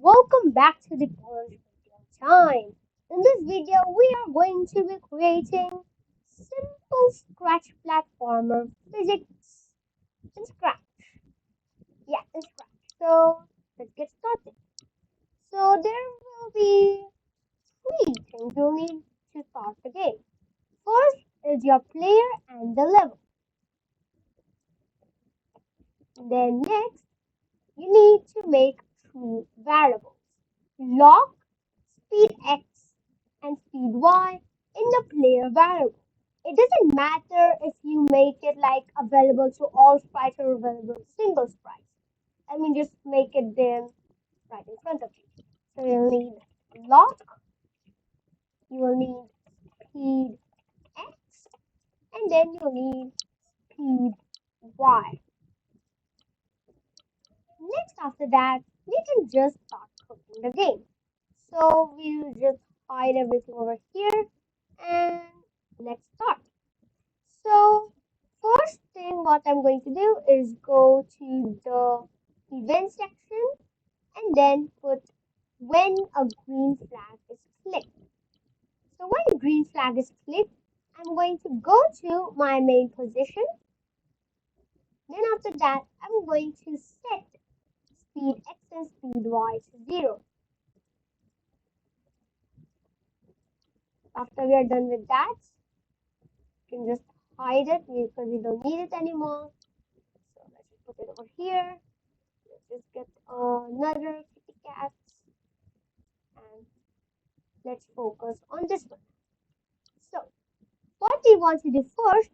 Welcome back to DipanshVideoTime. In this video, we are going to be creating simple Scratch platformer physics in Scratch. Yeah, in Scratch. So let's get started. So there will be three things you'll need to start the game. First is your player and the level. Then next, you need to make three variables: lock, speed x, and speed y in the player variable. It doesn't matter if you make it like available to all sprites or available to single sprites. I mean, just make it there right in front of you. So you'll need lock, you will need speed x, and then you'll need speed y. Next, after that, we can just start cooking the game. So we'll just hide everything over here and let's start. So first thing what I'm going to do is go to the event section and then put when a green flag is clicked. So when a green flag is clicked, I'm going to go to my main position. Then after that, I'm going to set speed x and speed y to 0. After we are done with that, you can just hide it because we don't need it anymore. So let's just put it over here. Let's just get another kitty cat and let's focus on this one. So what we want to do first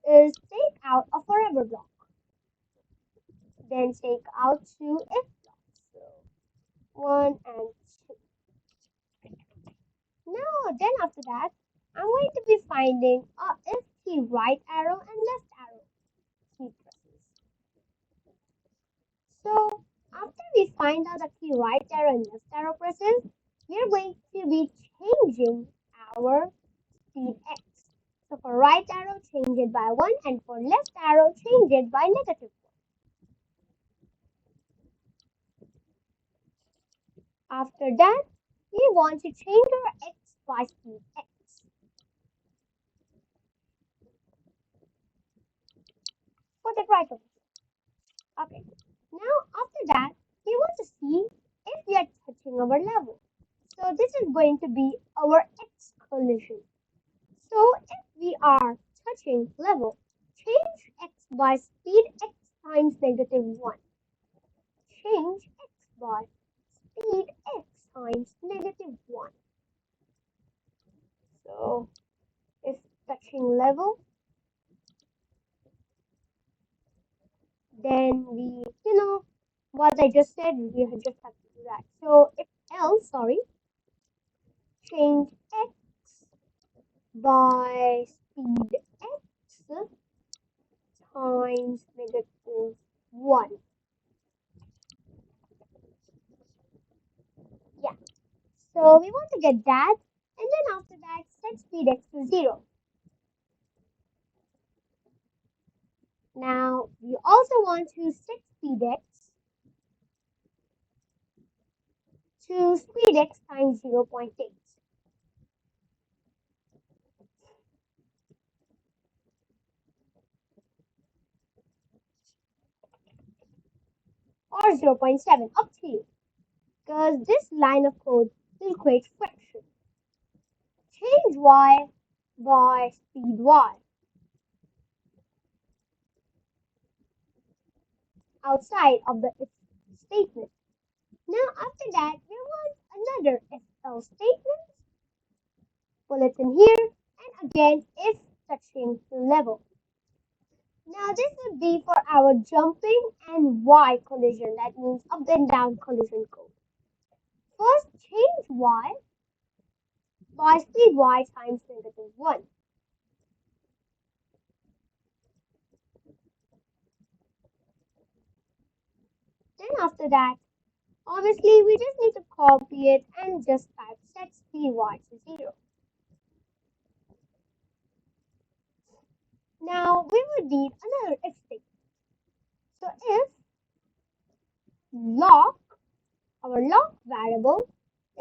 is take out a forever block. Then take out two if blocks. So 1 and 2. Now then after that, I'm going to be finding a if key right arrow and left arrow key presses. So after we find out the key right arrow and left arrow presses, we are going to be changing our speed x. So for right arrow, change it by 1, and for left arrow, change it by -1. After that, we want to change our x by speed x. Put it right over here. Okay. Now after that, we want to see if we are touching our level. So this is going to be our x collision. So if we are touching level, change x by speed x times -1. Change x by speed x times -1. So if touching level, then we, what I just said, we just have to do that. So if else, change x by speed x times -1. Yeah. So we want to get that, and then after that, set speed x to 0. Now we also want to set speed x to speed x times 0.8. Or 0.7, up to you, because this line of code will create friction. Change y by speed y outside of the if statement. Now after that, we want another if else statement. Pull it in here, and again if touching level. Now this would be for our jumping and y collision, that means up and down collision code. First, change y by speed y times -1. Then after that, obviously we just need to copy it and just type set speed y to 0. Now we would need another if statement. So if lock our lock variable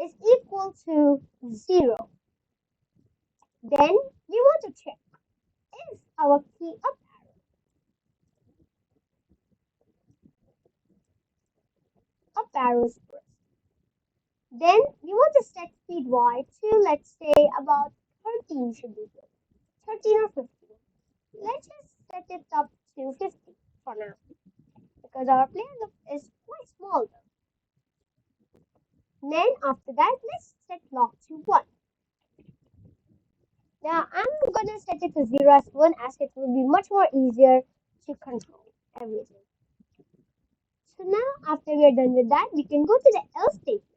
is equal to 0. Then we want to check if our key up arrow is pressed. Then we want to set speed y to, let's say, about 13 should be good. 13 or 15. Let's just set it up to 50 for now because our player look is quite small though. Then after that, let's set lock to 1. Now I'm gonna set it to 0 as 1 as it will be much more easier to control everything. So now after we are done with that, we can go to the else statement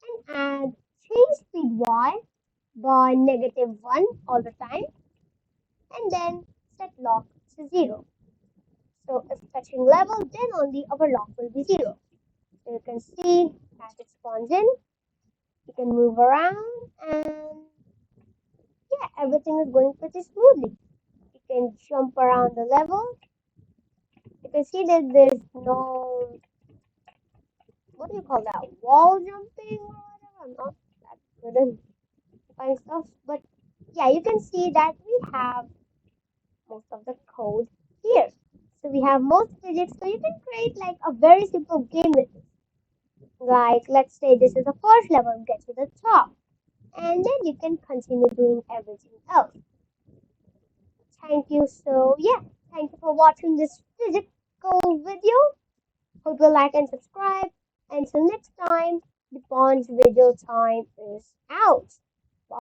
and add change speed y by -1 all the time and then set lock to 0. So if touching level, then only our lock will be 0. So you can see as it spawns in, you can move around and yeah, everything is going pretty smoothly. You can jump around the level. You can see that there's no, what do you call that, wall jumping or whatever. I'm not that good at finding stuff, but yeah, you can see that we have most of the code here. So we have most physics, so you can create like a very simple game with it. Like let's say this is the first level, get to the top, and then you can continue doing everything else. Thank you. So yeah, thank you for watching this physical video. Hope you like and subscribe. Until next time, the Dipansh video time is out.